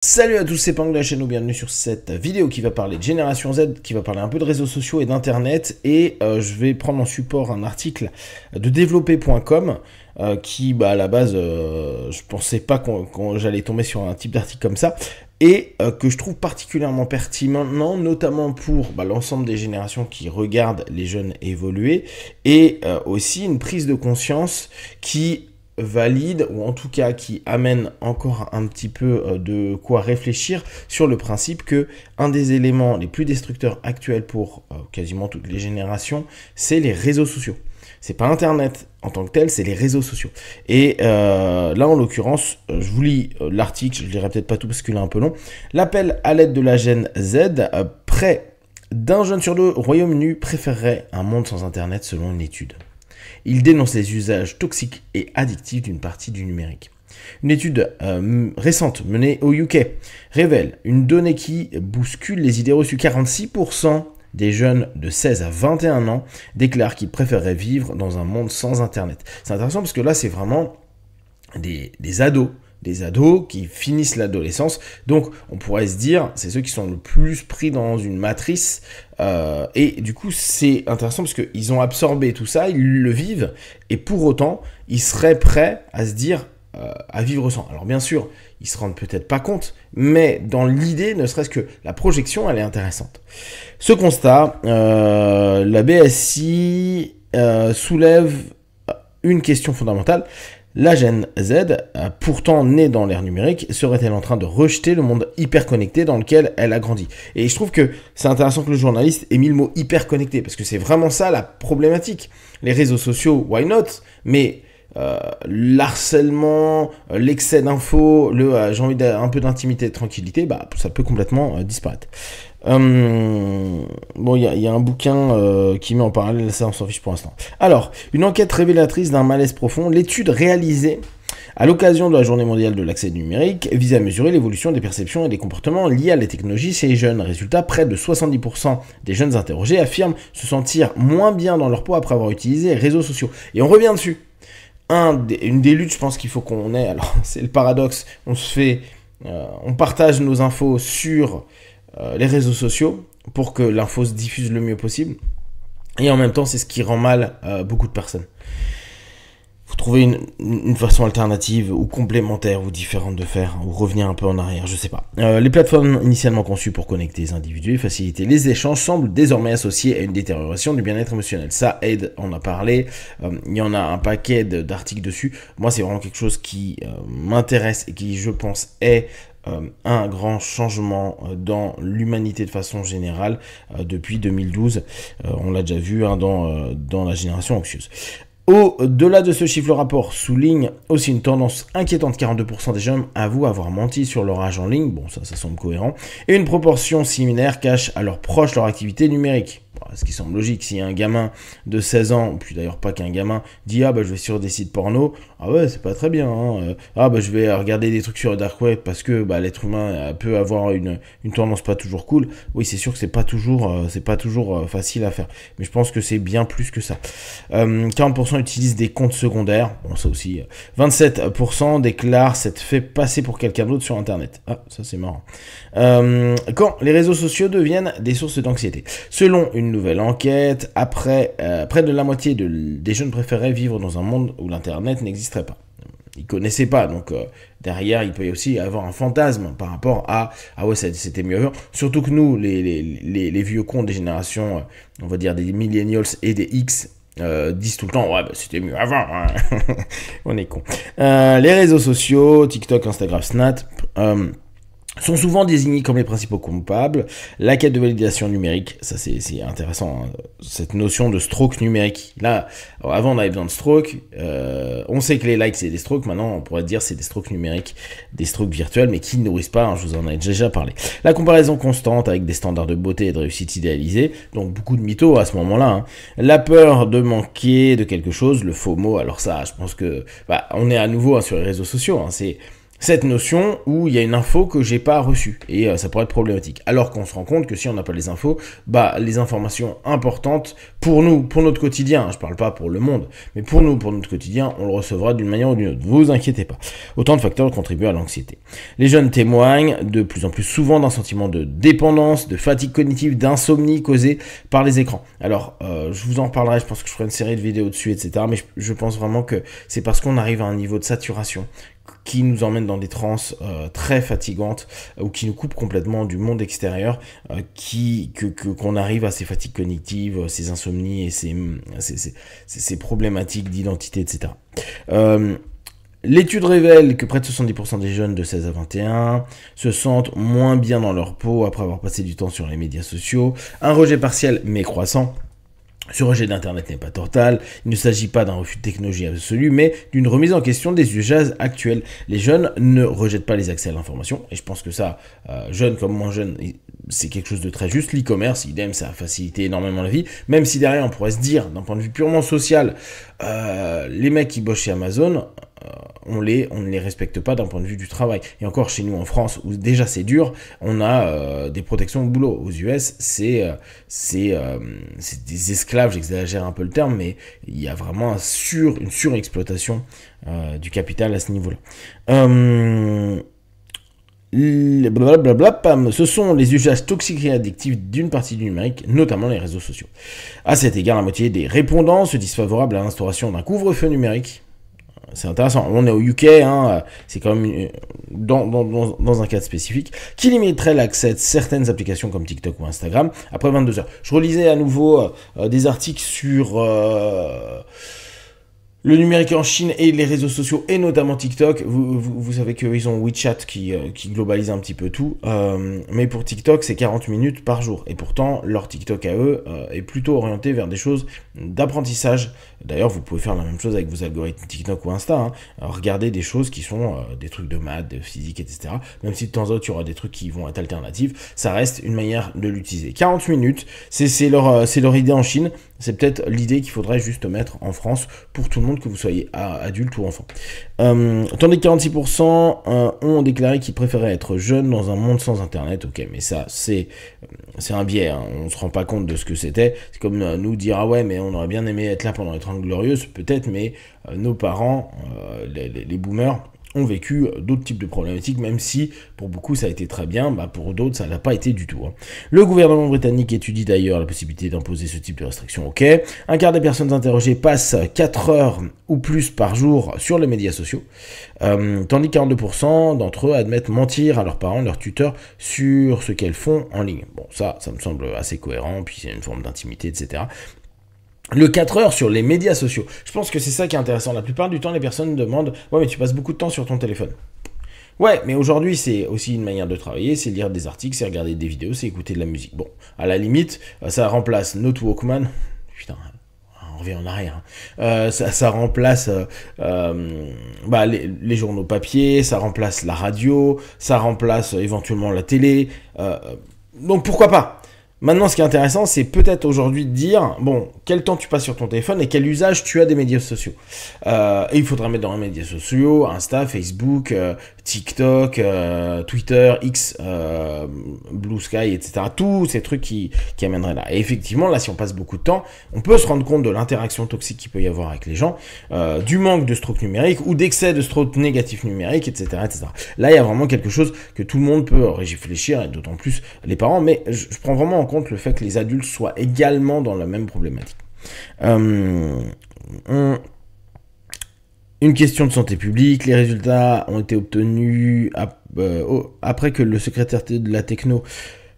Salut à tous, c'est Pang de la chaîne, bienvenue sur cette vidéo qui va parler de Génération Z, qui va parler un peu de réseaux sociaux et d'internet, et je vais prendre en support un article de développer.com qui, à la base, je pensais pas qu'on j'allais tomber sur un type d'article comme ça, et que je trouve particulièrement pertinent, notamment pour l'ensemble des générations qui regardent les jeunes évoluer, et aussi une prise de conscience qui valide, ou en tout cas qui amène encore un petit peu de quoi réfléchir sur le principe que un des éléments les plus destructeurs actuels pour quasiment toutes les générations, c'est les réseaux sociaux. C'est pas Internet en tant que tel, c'est les réseaux sociaux. Et là, en l'occurrence, je vous lis l'article, je lirai peut-être pas tout parce qu'il est un peu long. L'appel à l'aide de la Gen Z, près d'un jeune sur deux au Royaume-Uni préférerait un monde sans Internet selon une étude. Il dénonce les usages toxiques et addictifs d'une partie du numérique. Une étude récente menée au UK révèle une donnée qui bouscule les idées reçues. 46% des jeunes de 16 à 21 ans déclarent qu'ils préféreraient vivre dans un monde sans Internet. C'est intéressant parce que là, c'est vraiment des ados. Des ados qui finissent l'adolescence, donc on pourrait se dire, c'est ceux qui sont le plus pris dans une matrice, et du coup c'est intéressant parce qu'ils ont absorbé tout ça, ils le vivent, et pour autant, ils seraient prêts à se dire, à vivre sans. Alors bien sûr, ils se rendent peut-être pas compte, mais dans l'idée, ne serait-ce que la projection, elle est intéressante. Ce constat, la BSI soulève une question fondamentale. La Gen Z, pourtant née dans l'ère numérique, serait-elle en train de rejeter le monde hyper connecté dans lequel elle a grandi? Et je trouve que c'est intéressant que le journaliste ait mis le mot hyper connecté, parce que c'est vraiment ça la problématique. Les réseaux sociaux, why not? Mais l'harcèlement, l'excès d'infos, j'ai envie d'un peu d'intimité et de tranquillité, ça peut complètement disparaître. Bon, il y a un bouquin qui met en parallèle ça, on s'en fiche pour l'instant. Alors, une enquête révélatrice d'un malaise profond, l'étude réalisée à l'occasion de la Journée mondiale de l'accès numérique vise à mesurer l'évolution des perceptions et des comportements liés à la technologie chez les jeunes. Résultat, près de 70% des jeunes interrogés affirment se sentir moins bien dans leur peau après avoir utilisé les réseaux sociaux. Et on revient dessus. Une des luttes, je pense qu'il faut qu'on ait, alors c'est le paradoxe, on partage nos infos sur les réseaux sociaux pour que l'info se diffuse le mieux possible, et en même temps c'est ce qui rend mal beaucoup de personnes. Faut trouver une façon alternative ou complémentaire ou différente de faire, ou revenir un peu en arrière, je sais pas. Les plateformes initialement conçues pour connecter les individus et faciliter les échanges semblent désormais associées à une détérioration du bien-être émotionnel. Ça aide, on a parlé, il y en a un paquet d'articles dessus. Moi c'est vraiment quelque chose qui m'intéresse et qui, je pense, est un grand changement dans l'humanité de façon générale depuis 2012. On l'a déjà vu dans la génération anxieuse. Au-delà de ce chiffre, le rapport souligne aussi une tendance inquiétante. 42% des jeunes avouent avoir menti sur leur âge en ligne. Bon, ça semble cohérent. Et une proportion similaire cache à leurs proches leur activité numérique. Ce qui semble logique, si un gamin de 16 ans, puis d'ailleurs pas qu'un gamin, dit « Ah je vais sur des sites porno », ah ouais, c'est pas très bien, hein. Je vais regarder des trucs sur le dark web parce que l'être humain peut avoir une tendance pas toujours cool. Oui, c'est sûr que c'est pas toujours facile à faire, mais je pense que c'est bien plus que ça. 40% utilisent des comptes secondaires, bon ça aussi. 27% déclarent s'être fait passer pour quelqu'un d'autre sur internet. Ah, ça c'est marrant. Quand les réseaux sociaux deviennent des sources d'anxiété. Selon une nouvelle enquête, près de la moitié des jeunes préféraient vivre dans un monde où l'internet n'existerait pas. Ils connaissaient pas, donc derrière il peut aussi avoir un fantasme par rapport à ah ouais, c'était mieux avant. Surtout que nous, les vieux cons des générations, on va dire des millennials et des X, disent tout le temps ouais c'était mieux avant, hein. On est cons. Les réseaux sociaux, TikTok, Instagram, Snap, sont souvent désignés comme les principaux coupables. La quête de validation numérique, ça c'est intéressant, hein. Cette notion de stroke numérique. Là, avant on avait besoin de stroke, on sait que les likes c'est des strokes, maintenant on pourrait dire c'est des strokes numériques, des strokes virtuels, mais qui ne nourrissent pas, hein, je vous en ai déjà parlé. La comparaison constante avec des standards de beauté et de réussite idéalisés, donc beaucoup de mythos à ce moment-là, hein. La peur de manquer de quelque chose, le FOMO, alors ça je pense que on est à nouveau, hein, sur les réseaux sociaux, hein, cette notion où il y a une info que j'ai pas reçue et ça pourrait être problématique. Alors qu'on se rend compte que si on n'a pas les infos, bah les informations importantes pour nous, pour notre quotidien, je parle pas pour le monde, mais pour nous, pour notre quotidien, on le recevra d'une manière ou d'une autre. Vous inquiétez pas. Autant de facteurs contribuent à l'anxiété. Les jeunes témoignent de plus en plus souvent d'un sentiment de dépendance, de fatigue cognitive, d'insomnie causée par les écrans. Alors, je vous en parlerai, je pense que je ferai une série de vidéos dessus, etc. Mais je pense vraiment que c'est parce qu'on arrive à un niveau de saturation qui nous emmène dans des transes très fatigantes ou qui nous coupent complètement du monde extérieur, qu'on arrive à ces fatigues cognitives, ces insomnies et ces problématiques d'identité, etc. L'étude révèle que près de 70% des jeunes de 16 à 21 se sentent moins bien dans leur peau après avoir passé du temps sur les médias sociaux, un rejet partiel mais croissant. Ce rejet d'Internet n'est pas total, il ne s'agit pas d'un refus de technologie absolu, mais d'une remise en question des usages actuels. Les jeunes ne rejettent pas les accès à l'information, et je pense que ça, jeunes comme moins jeunes, c'est quelque chose de très juste. L'e-commerce, idem, ça a facilité énormément la vie, même si derrière on pourrait se dire, d'un point de vue purement social, les mecs qui bossent chez Amazon, on ne les respecte pas d'un point de vue du travail. Et encore chez nous en France, où déjà c'est dur, on a des protections au boulot. Aux US, c'est des esclaves, j'exagère un peu le terme, mais il y a vraiment une surexploitation du capital à ce niveau-là. Ce sont les usages toxiques et addictifs d'une partie du numérique, notamment les réseaux sociaux. À cet égard, la moitié des répondants se disent favorables à l'instauration d'un couvre-feu numérique. C'est intéressant, on est au UK, hein, c'est quand même dans un cadre spécifique, qui limiterait l'accès de certaines applications comme TikTok ou Instagram après 22 heures. Je relisais à nouveau des articles sur le numérique en Chine et les réseaux sociaux, et notamment TikTok. Vous savez qu'ils ont WeChat qui globalise un petit peu tout. Mais pour TikTok, c'est 40 minutes par jour. Et pourtant, leur TikTok à eux est plutôt orienté vers des choses d'apprentissage. D'ailleurs, vous pouvez faire la même chose avec vos algorithmes TikTok ou Insta. Hein. Alors, regardez des choses qui sont des trucs de maths, de physique, etc. Même si de temps en temps, il y aura des trucs qui vont être alternatifs, ça reste une manière de l'utiliser. 40 minutes, c'est leur idée en Chine. C'est peut-être l'idée qu'il faudrait juste mettre en France pour tout le monde, que vous soyez adulte ou enfant. Tandis que 46% ont déclaré qu'ils préféraient être jeunes dans un monde sans Internet. Ok, mais ça, c'est un biais. Hein. On ne se rend pas compte de ce que c'était. C'est comme nous dire, ah ouais, mais on aurait bien aimé être là pendant les 30 glorieuses, peut-être, mais nos parents, les boomers, ont vécu d'autres types de problématiques, même si pour beaucoup ça a été très bien, pour d'autres ça n'a pas été du tout. Hein. Le gouvernement britannique étudie d'ailleurs la possibilité d'imposer ce type de restrictions. Ok, un quart des personnes interrogées passent 4 heures ou plus par jour sur les médias sociaux, tandis que 42% d'entre eux admettent mentir à leurs parents, leurs tuteurs, sur ce qu'elles font en ligne. Bon, ça me semble assez cohérent, puis c'est une forme d'intimité, etc. Le 4 heures sur les médias sociaux. Je pense que c'est ça qui est intéressant. La plupart du temps, les personnes demandent « Ouais, mais tu passes beaucoup de temps sur ton téléphone. » Ouais, mais aujourd'hui, c'est aussi une manière de travailler, c'est lire des articles, c'est regarder des vidéos, c'est écouter de la musique. Bon, à la limite, ça remplace notre Walkman. Putain, on revient en arrière. Ça remplace les journaux papier, ça remplace la radio, ça remplace éventuellement la télé. Donc pourquoi pas ? Maintenant, ce qui est intéressant, c'est peut-être aujourd'hui de dire, bon, quel temps tu passes sur ton téléphone et quel usage tu as des médias sociaux. Et il faudra mettre dans les médias sociaux, Insta, Facebook, TikTok, Twitter, X, Blue Sky, etc. Tous ces trucs qui amèneraient là. Et effectivement, là, si on passe beaucoup de temps, on peut se rendre compte de l'interaction toxique qu'il peut y avoir avec les gens, du manque de stroke numérique ou d'excès de stroke négatif numérique, etc., etc. Là, il y a vraiment quelque chose que tout le monde peut réfléchir, et d'autant plus les parents, mais je prends vraiment en compte le fait que les adultes soient également dans la même problématique. Une question de santé publique, les résultats ont été obtenus après que le secrétaire de la techno,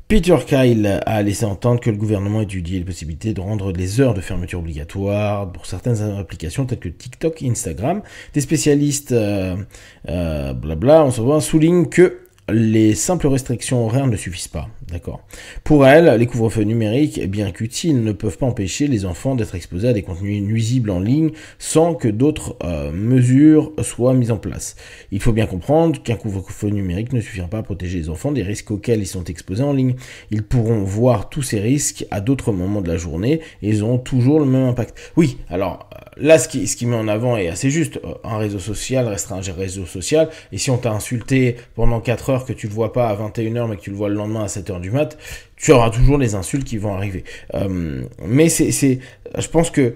Peter Kyle, a laissé entendre que le gouvernement étudiait la possibilité de rendre les heures de fermeture obligatoires pour certaines applications telles que TikTok et Instagram. Des spécialistes on se voit, soulignent que les simples restrictions horaires ne suffisent pas. D'accord. Pour elle, les couvre-feux numériques, bien qu'utiles, ne peuvent pas empêcher les enfants d'être exposés à des contenus nuisibles en ligne sans que d'autres mesures soient mises en place. Il faut bien comprendre qu'un couvre-feu numérique ne suffira pas à protéger les enfants des risques auxquels ils sont exposés en ligne. Ils pourront voir tous ces risques à d'autres moments de la journée et ils auront toujours le même impact. Oui, alors là, ce qui met en avant est assez juste. Un réseau social restera un réseau social et si on t'a insulté pendant 4 heures que tu le vois pas à 21h mais que tu le vois le lendemain à 7h du mat, tu auras toujours les insultes qui vont arriver. Mais je pense que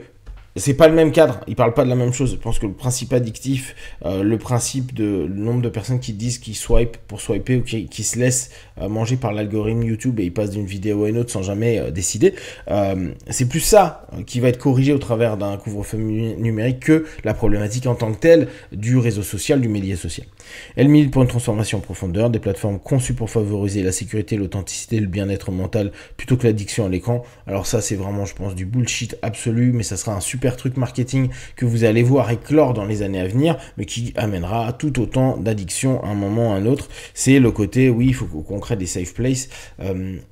c'est pas le même cadre, ils parlent pas de la même chose. Je pense que le principe addictif, le principe de le nombre de personnes qui disent qu'ils swipe pour swiper ou qui se laissent manger par l'algorithme YouTube et ils passent d'une vidéo à une autre sans jamais décider, c'est plus ça qui va être corrigé au travers d'un couvre-feu numérique que la problématique en tant que telle du réseau social, du média social. Elle milite pour une transformation en profondeur, des plateformes conçues pour favoriser la sécurité, l'authenticité, le bien-être mental plutôt que l'addiction à l'écran. Alors ça c'est vraiment je pense du bullshit absolu, mais ça sera un super truc marketing que vous allez voir éclore dans les années à venir, mais qui amènera tout autant d'addiction à un moment ou à un autre. C'est le côté, oui, il faut qu'on crée des safe places.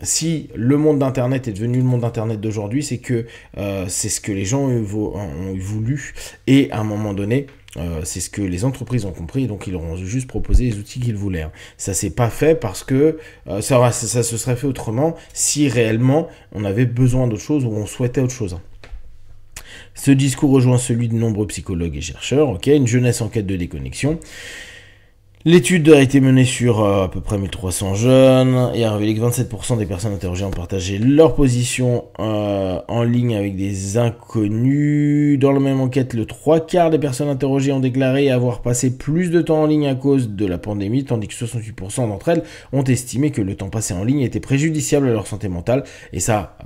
Si le monde d'Internet est devenu le monde d'Internet d'aujourd'hui, c'est que c'est ce que les gens ont voulu, et à un moment donné, c'est ce que les entreprises ont compris, donc ils leur ont juste proposé les outils qu'ils voulaient. Ça s'est pas fait parce que ça se serait fait autrement si réellement on avait besoin d'autre chose ou on souhaitait autre chose. Ce discours rejoint celui de nombreux psychologues et chercheurs, une jeunesse en quête de déconnexion. L'étude a été menée sur à peu près 1300 jeunes et a révélé que 27% des personnes interrogées ont partagé leur position en ligne avec des inconnus. Dans la même enquête, le 3/4 des personnes interrogées ont déclaré avoir passé plus de temps en ligne à cause de la pandémie, tandis que 68% d'entre elles ont estimé que le temps passé en ligne était préjudiciable à leur santé mentale. Et ça,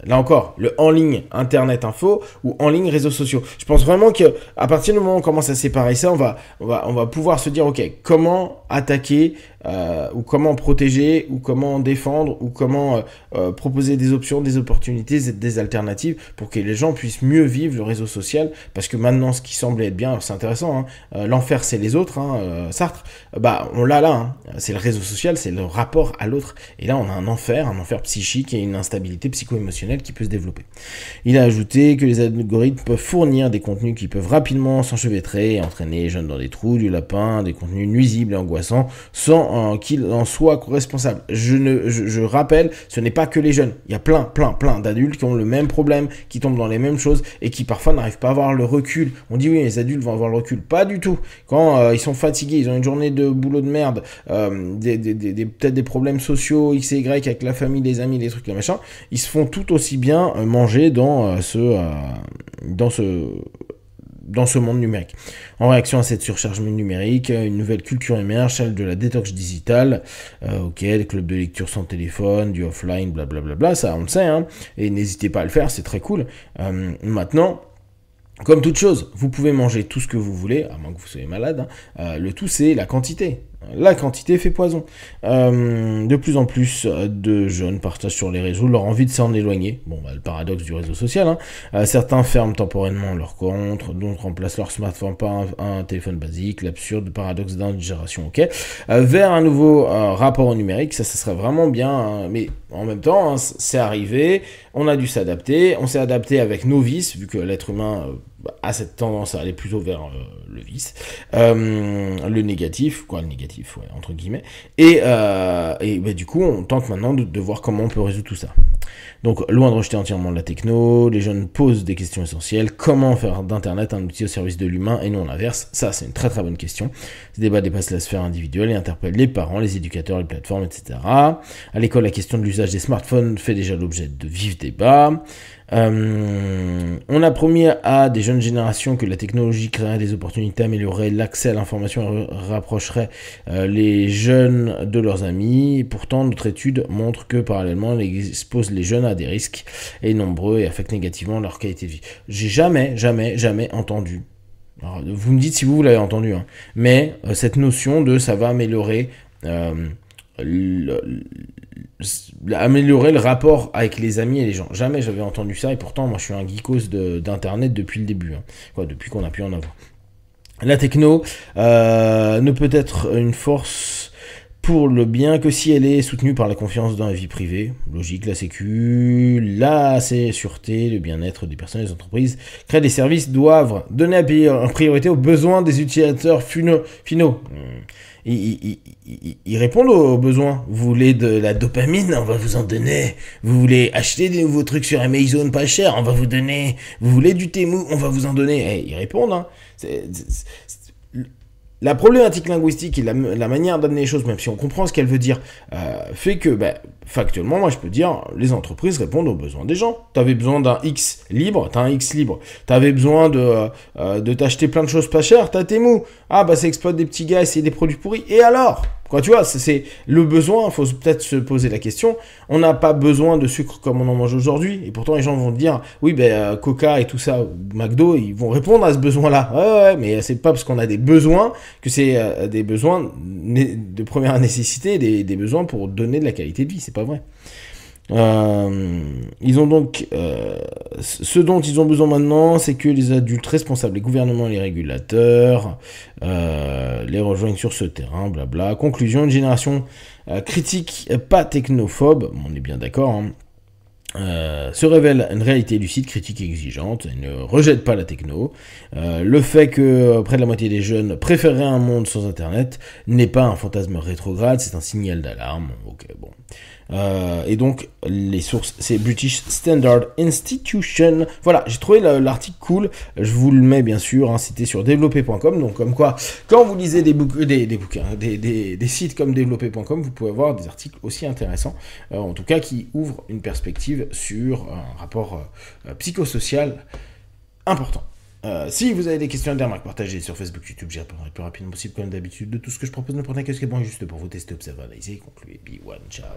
là encore, le en ligne Internet info ou en ligne réseaux sociaux. Je pense vraiment que à partir du moment où on commence à séparer ça, on va pouvoir se dire, ok, comment attaquer ou comment protéger ou comment défendre ou comment proposer des options, des opportunités, des alternatives pour que les gens puissent mieux vivre le réseau social, parce que maintenant ce qui semblait être bien, c'est intéressant, l'enfer c'est les autres, Sartre, on l'a là, c'est le réseau social, c'est le rapport à l'autre, et là on a un enfer psychique et une instabilité psycho-émotionnelle qui peut se développer. Il a ajouté que les algorithmes peuvent fournir des contenus qui peuvent rapidement s'enchevêtrer et entraîner les jeunes dans des trous du lapin, des contenus nuisibles et angoissants sans qu'il en soit responsable. Je rappelle, ce n'est pas que les jeunes. Il y a plein d'adultes qui ont le même problème, qui tombent dans les mêmes choses et qui parfois n'arrivent pas à avoir le recul. On dit oui, les adultes vont avoir le recul. Pas du tout. Quand ils sont fatigués, ils ont une journée de boulot de merde, peut-être des problèmes sociaux, X et Y avec la famille, les amis, les trucs, les machins, ils se font tout aussi bien manger dans ce monde numérique. En réaction à cette surcharge numérique, une nouvelle culture émerge, celle de la détox digitale. Les clubs de lecture sans téléphone, du offline, blablabla, ça on le sait, et n'hésitez pas à le faire, c'est très cool. Maintenant, comme toute chose, vous pouvez manger tout ce que vous voulez, à moins que vous soyez malade, le tout c'est la quantité. La quantité fait poison. De plus en plus de jeunes partagent sur les réseaux leur envie de s'en éloigner. Le paradoxe du réseau social. Certains ferment temporairement leur compte, d'autres remplacent leur smartphone par un téléphone basique. L'absurde paradoxe d'ingénération, vers un nouveau rapport au numérique, ça serait vraiment bien. Mais en même temps, c'est arrivé, on a dû s'adapter. On s'est adapté avec nos vices, vu que l'être humain a cette tendance à aller plutôt vers le vice, le négatif, entre guillemets, et du coup on tente maintenant de voir comment on peut résoudre tout ça. Donc loin de rejeter entièrement la techno, les jeunes posent des questions essentielles. Comment faire d'internet un outil au service de l'humain et non l'inverse? Ça c'est une très très bonne question. Ce débat dépasse la sphère individuelle et interpelle les parents, les éducateurs, les plateformes, etc. À l'école, la question de l'usage des smartphones fait déjà l'objet de vifs débats. On a promis à des jeunes générations que la technologie créerait des opportunités, améliorerait l'accès à l'information et rapprocherait les jeunes de leurs amis. Et pourtant, notre étude montre que parallèlement, elle expose les jeunes à des risques et nombreux et affecte négativement leur qualité de vie. J'ai jamais entendu. Alors, vous me dites si vous l'avez entendu, mais cette notion de ça va améliorer améliorer le rapport avec les amis et les gens. Jamais j'avais entendu ça, et pourtant moi je suis un geekos d'internet depuis le début, depuis qu'on a pu en avoir. La techno ne peut être une force pour le bien que si elle est soutenue par la confiance dans la vie privée. Logique, la sécu, la sûreté, le bien-être des personnes et des entreprises. Créer des services doivent donner en priorité aux besoins des utilisateurs finaux. Ils répondent aux besoins. Vous voulez de la dopamine, on va vous en donner. Vous voulez acheter des nouveaux trucs sur Amazon pas cher, on va vous donner. Vous voulez du Temu, on va vous en donner. Ils répondent. Hein. La problématique linguistique et la manière d'amener les choses, même si on comprend ce qu'elle veut dire, fait que, factuellement, moi je peux dire, les entreprises répondent aux besoins des gens. Tu avais besoin d'un X libre, t'as un X libre. Tu avais besoin de t'acheter plein de choses pas chères, t'as Temu. Ah ça exploite des petits gars, essayer des produits pourris. Et alors ? Quoi, tu vois, c'est le besoin, il faut peut-être se poser la question. On n'a pas besoin de sucre comme on en mange aujourd'hui. Et pourtant, les gens vont dire, oui, Coca et tout ça, McDo, ils vont répondre à ce besoin-là. Ouais, mais c'est pas parce qu'on a des besoins que c'est des besoins de première nécessité, des besoins pour donner de la qualité de vie. C'est pas vrai. Ils ont donc ce dont ils ont besoin maintenant, c'est que les adultes responsables, les gouvernements, les régulateurs les rejoignent sur ce terrain, blabla. Conclusion, une génération critique, pas technophobe, on est bien d'accord, hein, se révèle une réalité lucide, critique et exigeante, et ne rejette pas la techno. Le fait que près de la moitié des jeunes préféreraient un monde sans Internet n'est pas un fantasme rétrograde, c'est un signal d'alarme. Ok, bon. Et donc, les sources, c'est British Standard Institution. Voilà, j'ai trouvé l'article cool. Je vous le mets bien sûr, hein, c'était sur développer.com. Donc, comme quoi, quand vous lisez des bouquins, des sites comme développer.com, vous pouvez avoir des articles aussi intéressants, en tout cas qui ouvrent une perspective sur un rapport psychosocial important. Si vous avez des questions et des remarques, partagez sur Facebook, YouTube, j'y répondrai le plus rapidement possible comme d'habitude de tout ce que je propose. Ne prenez que ce qui est bon et juste pour vous tester, observer, analyser, conclure. Be one, ciao.